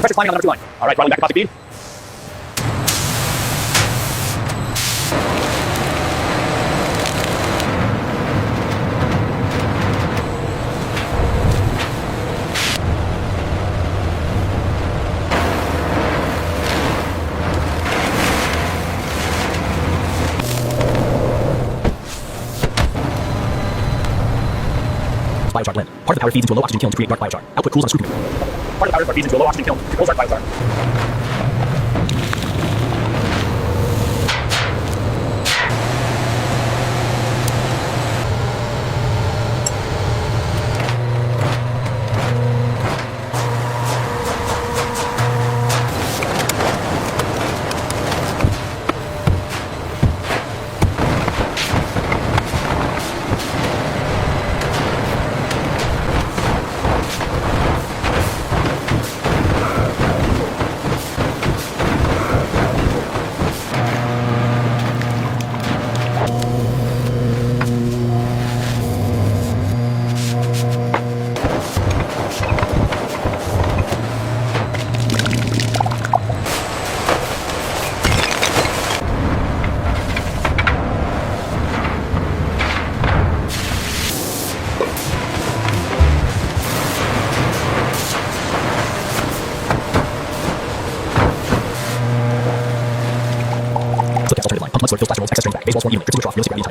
pressure's climbing on the number 2 line. All right, throttling back to positive speed. Biochar blend. Part of the power feeds into a low oxygen kiln to create dark biochar. Output cools on screw conveyor. Part of the power feeds into a low oxygen kiln to cools dark biochar. Flip gas alternative line. Pump mud slurry, fills plastic rolls, excess drains back. Baseball swung evenly. Fixing the trough. Realistic gravity